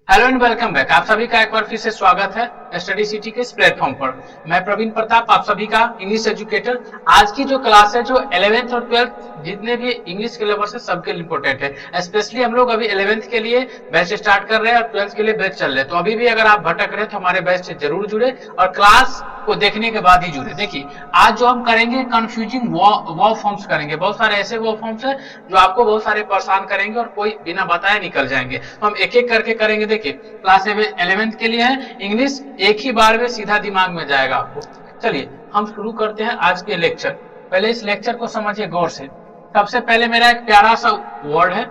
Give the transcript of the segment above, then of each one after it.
Hello and welcome back. आप सभी का एक बार फिर से स्वागत है स्टडी सिटी के इस प्लेटफॉर्म पर। मैं प्रवीण प्रताप, आप सभी का इंग्लिश एजुकेटर। आज की जो क्लास है, जो 11th और 12th जितने भी इंग्लिश के लेवल्स है सबके लिए इंपॉर्टेंट है। स्पेशली हम लोग अभी 11th के लिए बैच स्टार्ट कर रहे हैं और 12th के लिए बैच चल रहे हैं। तो अभी भी अगर आप भटक रहे हैं तो हमारे बैच से जरूर जुड़े और क्लास को देखने के बाद ही जुड़े। देखिए आज जो हम करेंगे कंफ्यूजिंग वर्ब फॉर्म्स करेंगे। बहुत सारे ऐसे वर्ब फॉर्म्स है जो आपको बहुत सारे परेशान करेंगे और कोई बिना बताए निकल जाएंगे। तो हम एक एक करके करेंगे। देखिए क्लास 11th के लिए है इंग्लिश, एक ही बार में सीधा दिमाग में जाएगा आपको। चलिए हम शुरू करते हैं आज के लेक्चर। पहले इस लेक्चर को समझिए गौर से। सबसे पहले मेरा एक प्यारा सा वर्ड है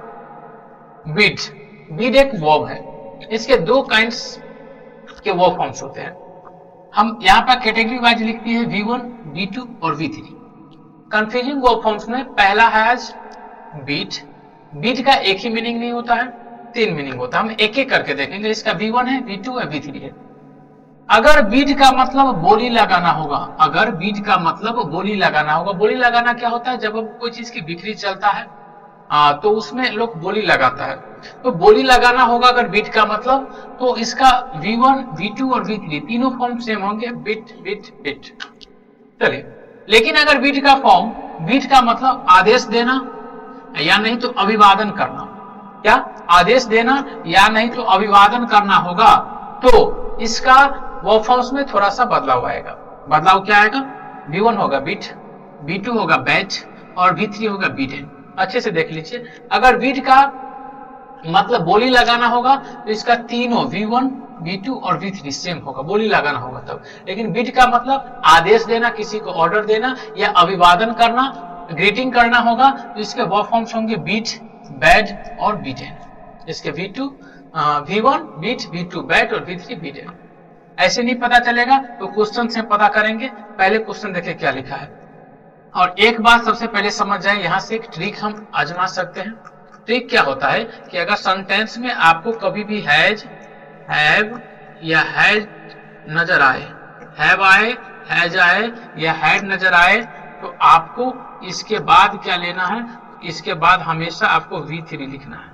बीड। बीड एक वर्ब है। इसके दो काइंड्स के वर्ब फॉर्म्स होते हैं। हम यहाँ पर कैटेगरी वाइज लिखते हैं V1, V2 और V3। कंफ्यूजिंग वर्ब फॉर्म्स में पहला है बीट। बीट का एक ही मीनिंग नहीं होता है, तीन मीनिंग होता है। हम एक एक करके देखेंगे। इसका V1 है, V2 है, V3 है। अगर बीट का मतलब बोली लगाना होगा, अगर बीट का मतलब बोली लगाना होगा। बोली लगाना क्या होता है? जब कोई चीज की बिक्री चलता है तो उसमें लोग बोली लगाता है। तो बोली लगाना होगा अगर बीट का मतलब, तो इसका V1, V2 और V3 तीनों फॉर्म सेम होंगे, बिट बिट बिट। चलिए, लेकिन अगर बीट का फॉर्म, बीट का मतलब आदेश देना या नहीं तो अभिवादन करना, क्या आदेश देना या नहीं तो अभिवादन करना होगा, तो इसका वर्ब फॉर्म्स में थोड़ा सा बदलाव आएगा। बदलाव क्या आएगा? V1 होगा बीट, V2 होगा बैच और V3 होगा बीटेन। अच्छे से देख लीजिए। अगर बीट का मतलब बोली लगाना होगा तो इसका तीनों V1, V2 और V3 सेम होगा, बोली लगाना होगा तब। लेकिन बीट का मतलब आदेश देना, किसी को ऑर्डर देना या अभिवादन करना, ग्रीटिंग करना होगा, तो इसके वर्ब फॉर्म्स होंगे बीट, बैड और बीटेन। इसके V1 बीट, V2 बैड और V3 बीटेन। ऐसे नहीं पता चलेगा तो क्वेश्चन से पता करेंगे। पहले क्वेश्चन देखिए क्या लिखा है। और एक बात सबसे पहले समझ जाए, यहाँ से एक ट्रिक हम आजमा सकते हैं। ट्रिक क्या होता है कि अगर सेंटेंस में आपको कभी भी हैज, हैव या हैज नजर आए, हैव आए, हैज आए या हैड नजर आए, तो आपको इसके बाद क्या लेना है? इसके बाद हमेशा आपको V3 लिखना है।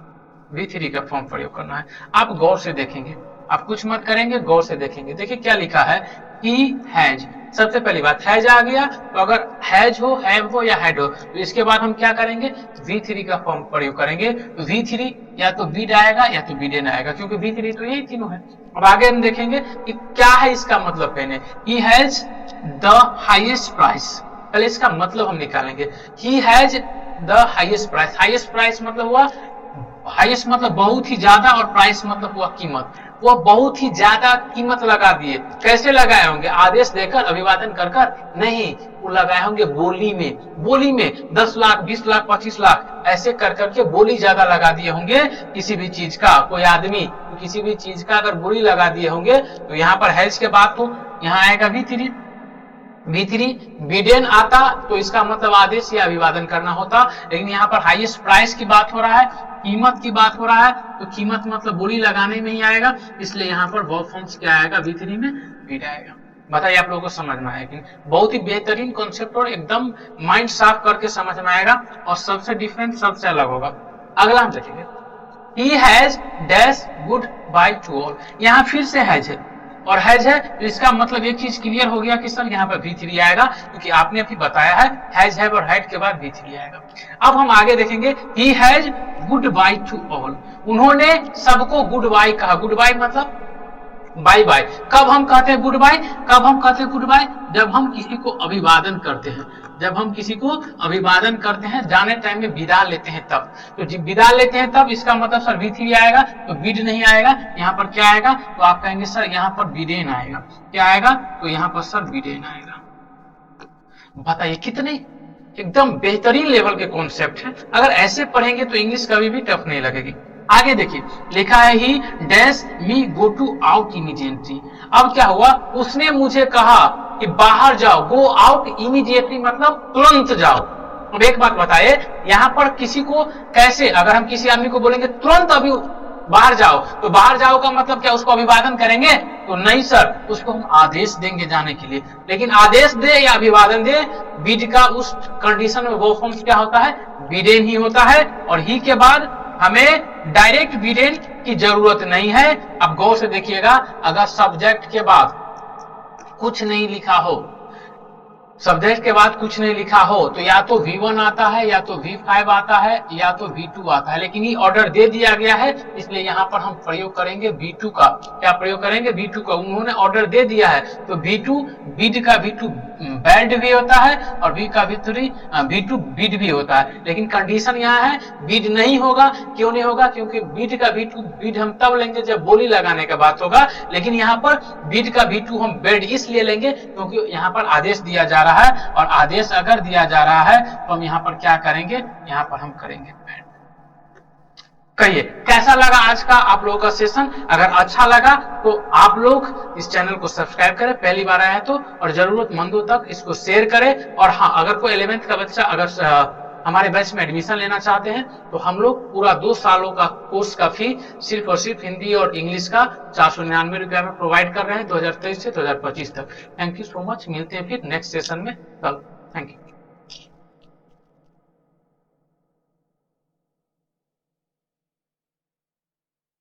V3 का फॉर्म प्रयोग करना है। आप गौर से देखेंगे, आप कुछ मत करेंगे, गौर से देखेंगे। देखिए क्या लिखा है, ही हैज। सबसे पहली बात हैज आ गया, तो अगर हैज हो, हैव हो या हैड हो, तो इसके बाद हम क्या करेंगे? V3 का फॉर्म प्रयोग करेंगे। तो V3 या तो बीड आएगा या तो बीडेन आएगा, क्योंकि V3 तो यही तीनों है। अब आगे हम देखेंगे कि क्या है इसका मतलब। पहले he has the highest price, पहले इसका मतलब हम निकालेंगे। He has the highest price. Highest price मतलब हुआ, हाईएस्ट मतलब बहुत ही ज्यादा और प्राइस मतलब हुआ कीमत। वो बहुत ही ज्यादा कीमत लगा दिए। कैसे लगाए होंगे? आदेश देकर, अभिवादन कर कर नहीं, वो लगाए होंगे बोली में। बोली में 10 लाख, 20 लाख, 25 लाख ऐसे कर करके बोली ज्यादा लगा दिए होंगे किसी भी चीज का। कोई आदमी किसी भी चीज का अगर बोली लगा दिए होंगे, तो यहाँ पर हैज के बाद तो यहाँ आएगा V3। बीडेन आता तो इसका मतलब आदेश या अभिवादन करना होता। लेकिन यहाँ पर हाईएस्ट प्राइस की बात हो रहा है, कीमत की बात हो रहा है, तो कीमत मतलब बोली लगाने में ही आएगा। इसलिए यहाँ पर वर्ब फॉर्म्स क्या आएगा? V3 में बीड आएगा। बताइए आप लोगों को समझ में आएगा? बहुत ही बेहतरीन कॉन्सेप्ट और एकदम माइंड साफ करके समझ में आएगा और सबसे डिफरेंट, सबसे अलग होगा। अगला हम देखेंगे, he has dash good by two all. यहाँ फिर से हैज है और हैज है, तो इसका मतलब एक चीज क्लियर हो गया कि सर यहाँ पर V3 आएगा, क्योंकि आपने अभी बताया है हैज, हैव और हैड के बाद V3 आएगा। अब हम आगे देखेंगे, he has good by two all. उन्होंने सबको गुड बाय कहा। गुड बाय मतलब बाय बाय। कब हम कहते हैं गुड बाय? कब हम कहते हैं गुड बाय? जब हम किसी को अभिवादन करते हैं। जब हम किसी को अभिवादन करते हैं, जाने टाइम में विदा लेते हैं तब। तो जब विदा लेते हैं तब इसका मतलब सर V3 आएगा, तो बीड नहीं आएगा। यहाँ पर क्या आएगा? तो आप कहेंगे सर यहाँ पर बीडेन आएगा। क्या आएगा? तो यहाँ पर सर बीडेन आएगा। बताइए कितने एकदम बेहतरीन लेवल के कॉन्सेप्ट है। अगर ऐसे पढ़ेंगे तो इंग्लिश कभी भी टफ नहीं लगेगी। आगे देखिए लिखा है, he dash me go to out immediately. अब क्या हुआ? उसने मुझे कहा कि बाहर जाओ। गो आउट इमीडिएटली मतलब तुरंत जाओ। अब एक बात बताइए, यहाँ पर किसी को कैसे, अगर हम किसी आदमी को बोलेंगे तुरंत अभी बाहर जाओ, तो बाहर जाओ का मतलब क्या? उसको अभिवादन करेंगे? तो नहीं सर, उसको हम आदेश देंगे जाने के लिए। लेकिन आदेश दे या अभिवादन दे, बीड का उस कंडीशन में वो फॉर्म क्या होता है? बीडेन ही होता है। और ही के बाद हमें डायरेक्ट वीडेन की जरूरत नहीं है। अब गौर से देखिएगा, अगर सब्जेक्ट के बाद कुछ नहीं लिखा हो, सब्जेक्ट के बाद कुछ नहीं लिखा हो, तो या तो V1 आता है, या तो V5 आता है, या तो V2 आता है। लेकिन ये ऑर्डर दे दिया गया है, इसलिए यहाँ पर हम प्रयोग करेंगे V2 का। क्या प्रयोग करेंगे? V2 का। उन्होंने ऑर्डर दे दिया है, तो V2 बिड का V2 बैड भी होता है, और V का V2 बिड भी होता है। लेकिन कंडीशन यहाँ है, बिड नहीं होगा। क्यों नहीं होगा? क्योंकि बिड का V2 बिड हम तब लेंगे जब बोली लगाने का बात होगा। लेकिन यहाँ पर बिड का V2 हम बैड इसलिए लेंगे क्योंकि यहाँ पर आदेश दिया जा रहा है, और आदेश अगर दिया जा रहा है तो हम यहाँ पर क्या करेंगे? यहाँ पर हम करेंगे बैड। कहिए कैसा लगा आज का आप लोगों का सेशन? अगर अच्छा लगा तो आप लोग इस चैनल को सब्सक्राइब करें, पहली बार आया है तो, और जरूरतमंदों तक इसको शेयर करें। और हाँ, अगर कोई 11th का बच्चा अगर हमारे बैच में एडमिशन लेना चाहते हैं तो हम लोग पूरा 2 सालों का कोर्स का फी सिर्फ और सिर्फ हिंदी और इंग्लिश का 499 रुपया में प्रोवाइड कर रहे हैं 2023 से 2025 तक। Thank you so much. मिलते हैं फिर नेक्स्ट सेशन में कल। Thank you.